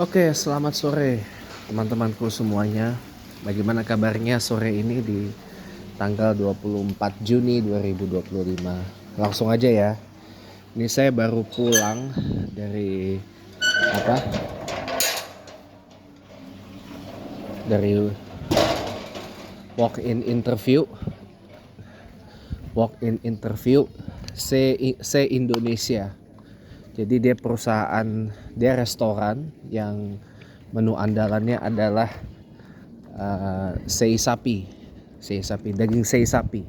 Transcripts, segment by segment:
Oke, selamat sore teman-temanku semuanya. Bagaimana kabarnya sore ini di tanggal 24 Juni 2025? Langsung aja ya. Ini saya baru pulang dari apa? Dari walk-in interview. Walk-in interview C Indonesia. Jadi dia restoran yang menu andalannya adalah sei sapi, daging sei sapi.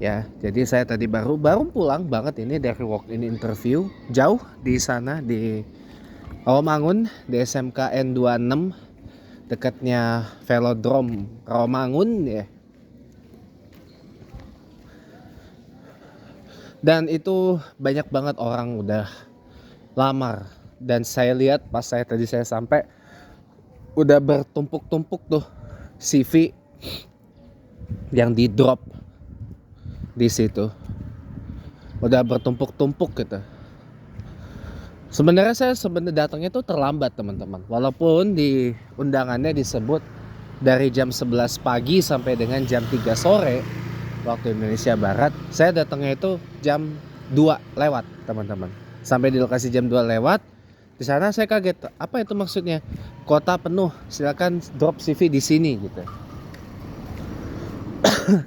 Ya, jadi saya tadi baru pulang banget ini dari walk-in interview jauh di sana di Rawamangun di SMK N26 dekatnya Velodrome Rawamangun ya. Dan itu banyak banget orang udah lamar dan saya lihat pas saya sampai udah bertumpuk-tumpuk tuh CV yang di drop di situ. Udah bertumpuk-tumpuk gitu. Sebenarnya saya datangnya tuh terlambat teman-teman. Walaupun di undangannya disebut dari jam 11 pagi sampai dengan jam 3 sore waktu Indonesia Barat. Saya datangnya itu jam 2 lewat teman-teman. Sampai di lokasi jam 2 lewat. Di sana saya kaget, apa itu maksudnya? Kota penuh, silakan drop CV di sini gitu.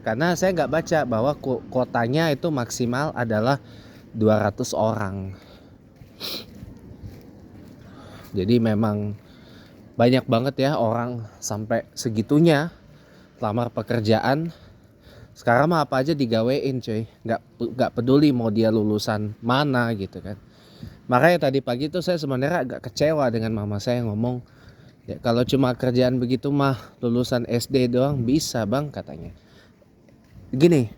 Karena saya nggak baca bahwa kotanya itu maksimal adalah 200 orang. Jadi memang banyak banget ya orang sampai segitunya lamar pekerjaan. Sekarang mah apa aja digawein cuy, nggak peduli mau dia lulusan mana gitu kan. Makanya tadi pagi tuh saya sebenarnya agak kecewa dengan mama saya ngomong, ya kalau cuma kerjaan begitu mah lulusan SD doang bisa bang katanya. Gini,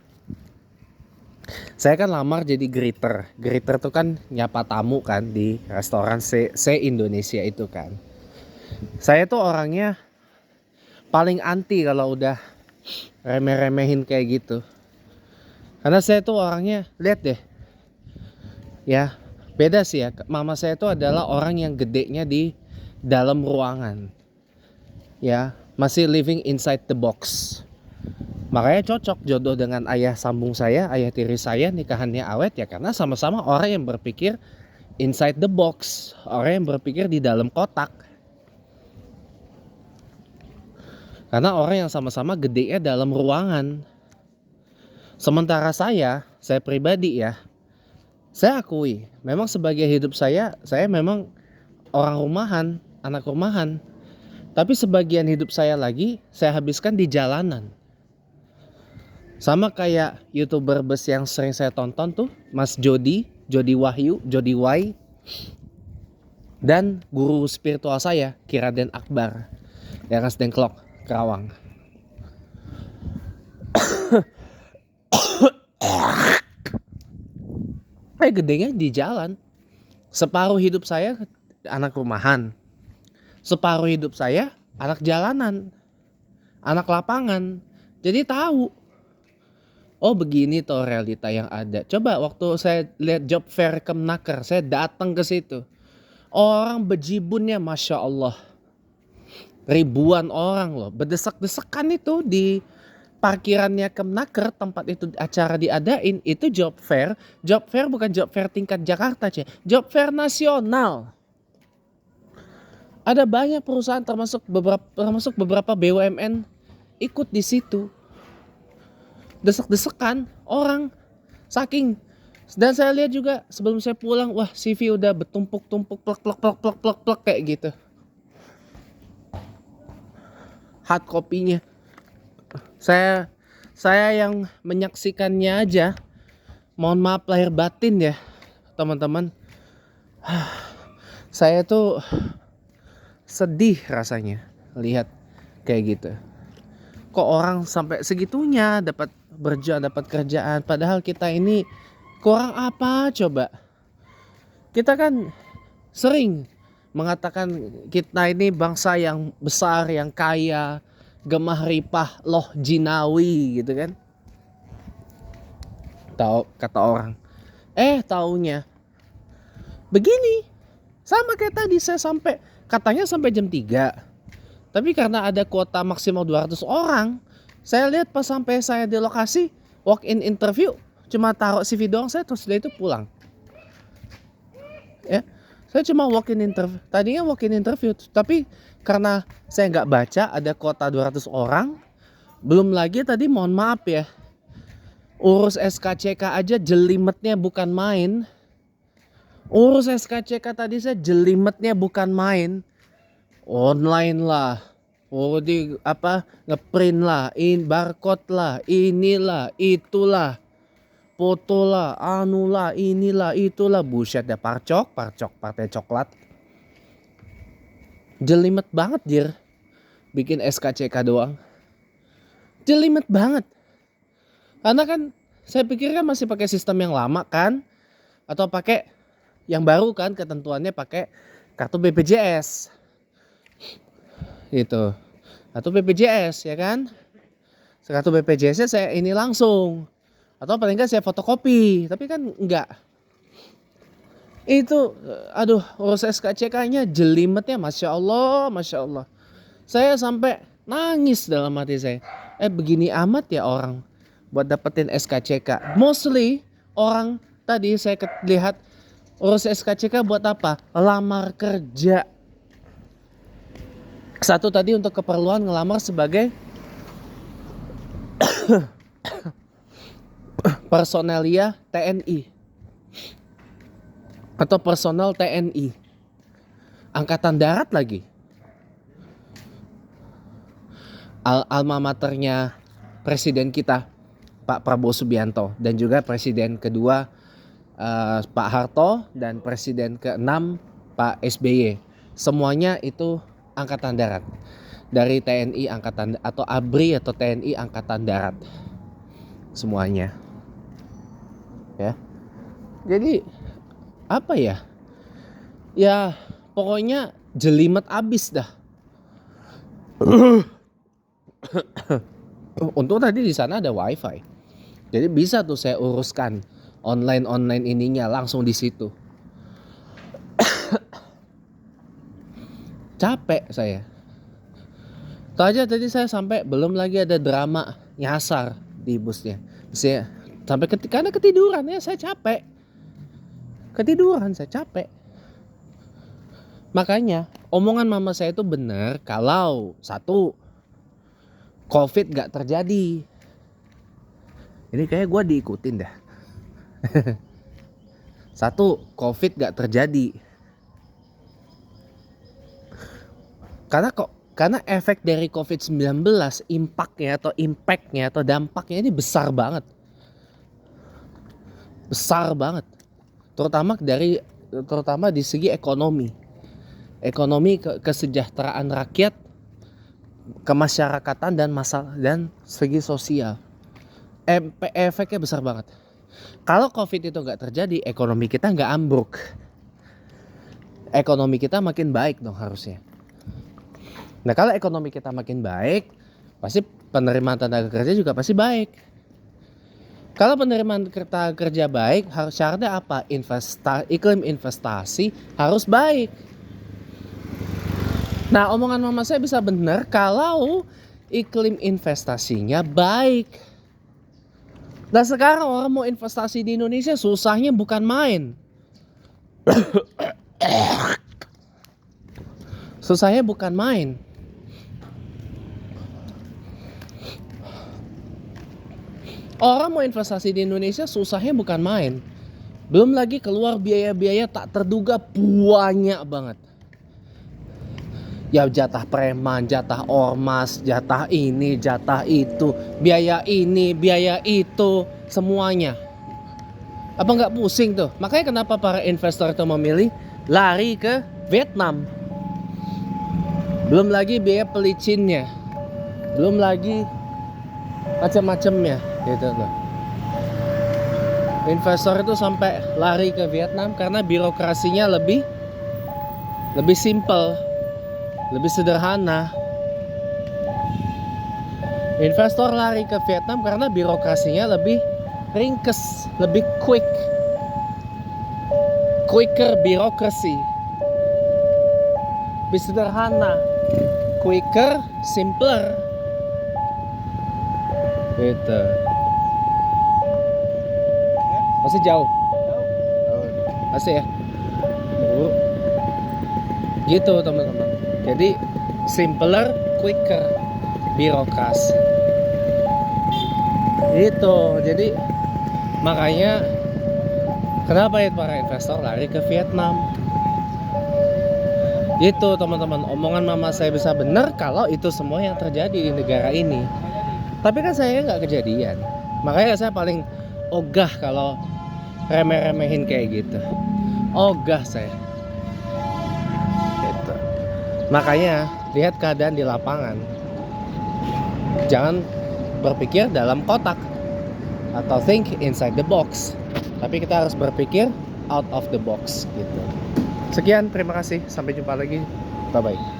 saya kan lamar jadi greeter. Greeter tuh kan nyapa tamu kan di restoran C Indonesia itu kan. Saya tuh orangnya paling anti kalau udah remeh-remehin kayak gitu. Karena saya tuh orangnya, lihat deh. Ya, beda sih ya. Mama saya tuh adalah orang yang gedenya di dalam ruangan. Ya, masih living inside the box. Makanya cocok jodoh dengan ayah sambung saya, ayah tiri saya, nikahannya awet ya karena sama-sama orang yang berpikir inside the box, orang yang berpikir di dalam kotak. Karena orang yang sama-sama gedenya dalam ruangan. Sementara saya pribadi ya, saya akui memang sebagai hidup saya memang orang rumahan, anak rumahan. Tapi sebagian hidup saya lagi saya habiskan di jalanan. Sama kayak YouTuber bus yang sering saya tonton tuh, Mas Jody Wahyu, Jody Y. Dan guru spiritual saya, Kiraden Akbar, yang Dengklok, Kerawang. Gedenya di jalan. Separuh hidup saya anak rumahan. Separuh hidup saya anak jalanan. Anak lapangan. Jadi tahu. Oh begini tuh realita yang ada. Coba waktu saya lihat job fair Kemnaker, saya datang ke situ. Orang bejibunnya Masya Allah. Ribuan orang loh. Berdesak-desakan itu di parkirannya Kemnaker, tempat itu acara diadain. Itu job fair. Job fair bukan job fair tingkat Jakarta, job fair nasional. Ada banyak perusahaan termasuk beberapa BUMN ikut di situ. Desek-desekan orang saking. Dan saya lihat juga sebelum saya pulang, wah CV udah bertumpuk-tumpuk plek kayak gitu. Hard copy-nya. Saya yang menyaksikannya aja, mohon maaf lahir batin ya teman-teman. Saya tuh sedih rasanya lihat kayak gitu. Kok orang sampai segitunya dapat kerjaan, padahal kita ini kurang apa coba. Kita kan sering mengatakan kita ini bangsa yang besar, yang kaya, gemah ripah loh jinawi gitu kan. Tahu kata orang. Taunya begini. Sama kayak tadi saya sampai Katanya sampai jam 3. Tapi karena ada kuota maksimal 200 orang, saya lihat pas sampai saya di lokasi walk in interview, cuma taruh CV doang saya, terus setelah itu pulang. Ya, saya cuma walk in interview. Tadinya walk in interview, tapi karena saya nggak baca ada kuota 200 orang, belum lagi tadi mohon maaf ya, urus SKCK aja jelimetnya bukan main. Urus SKCK tadi saya jelimetnya bukan main. Online lah, di ngeprint lah, barcode lah, inilah, itulah, foto lah, anulah, inilah, itulah, buset ya, parcok partai coklat. Jelimet banget jir, bikin SKCK doang. Jelimet banget. Karena kan saya pikir kan masih pakai sistem yang lama kan, atau pakai yang baru kan, ketentuannya pakai kartu BPJS. Gitu. Atau BPJS ya kan. Kartu BPJS saya ini langsung. Atau paling enggak saya fotokopi. Tapi kan enggak. Itu aduh, urus SKCK-nya jelimetnya Masya Allah, Masya Allah. Saya sampai nangis dalam hati saya. Begini amat ya orang buat dapetin SKCK. Mostly orang tadi saya lihat urus SKCK buat apa? Lamar kerja. Satu tadi untuk keperluan ngelamar sebagai personelia TNI atau personel TNI Angkatan Darat lagi. Alma maternya presiden kita Pak Prabowo Subianto, dan juga presiden kedua Pak Harto, dan presiden ke-6 Pak SBY. Semuanya itu Angkatan Darat, dari TNI Angkatan atau ABRI atau TNI Angkatan Darat, semuanya ya. Jadi apa ya, ya pokoknya jelimet abis dah. Untung tadi di sana ada wifi, jadi bisa tuh saya uruskan online ininya langsung di situ. Capek saya. Itu aja tadi saya sampai, belum lagi ada drama nyasar di busnya. Saya sampai karena ketiduran ya, saya capek. Ketiduran, saya capek. Makanya omongan mama saya itu benar kalau satu, COVID gak terjadi. Ini kayak gue diikutin dah. Satu, COVID gak terjadi. Karena efek dari COVID-19, impactnya atau dampaknya ini besar banget. Besar banget. Terutama di segi ekonomi. Ekonomi, kesejahteraan rakyat, kemasyarakatan dan segi sosial. Efeknya besar banget. Kalau COVID itu gak terjadi, ekonomi kita gak ambruk. Ekonomi kita makin baik dong harusnya. Nah kalau ekonomi kita makin baik, pasti penerimaan tenaga kerja juga pasti baik. Kalau penerimaan tenaga kerja baik, harus syaratnya apa? Iklim investasi harus baik. Nah omongan mama saya bisa benar kalau iklim investasinya baik. Nah sekarang orang mau investasi di Indonesia susahnya bukan main. Susahnya bukan main. Orang mau investasi di Indonesia susahnya bukan main. Belum lagi keluar biaya-biaya tak terduga banyak banget. Ya jatah preman, jatah ormas, jatah ini, jatah itu, biaya ini, biaya itu, semuanya. Apa nggak pusing tuh? Makanya kenapa para investor itu memilih lari ke Vietnam. Belum lagi biaya pelicinnya, belum lagi macam-macamnya gitu loh. Investor itu sampai lari ke Vietnam karena birokrasinya lebih simple, lebih sederhana. Investor lari ke Vietnam karena birokrasinya lebih ringkes, lebih quicker birokrasi. lebih sederhana, quicker, simpler. Gitu. Masih jauh. Masih ya. Gitu teman-teman. Jadi simpler, quicker, birokrasi. Gitu. Jadi makanya kenapa ya para investor lari ke Vietnam? Gitu teman-teman, omongan mama saya bisa benar kalau itu semua yang terjadi di negara ini. Tapi kan saya nggak kejadian. Makanya saya paling ogah kalau remeh-remehin kayak gitu. Ogah saya. Gitu. Makanya lihat keadaan di lapangan. Jangan berpikir dalam kotak atau think inside the box. Tapi kita harus berpikir out of the box gitu. Sekian, terima kasih. Sampai jumpa lagi. Bye-bye.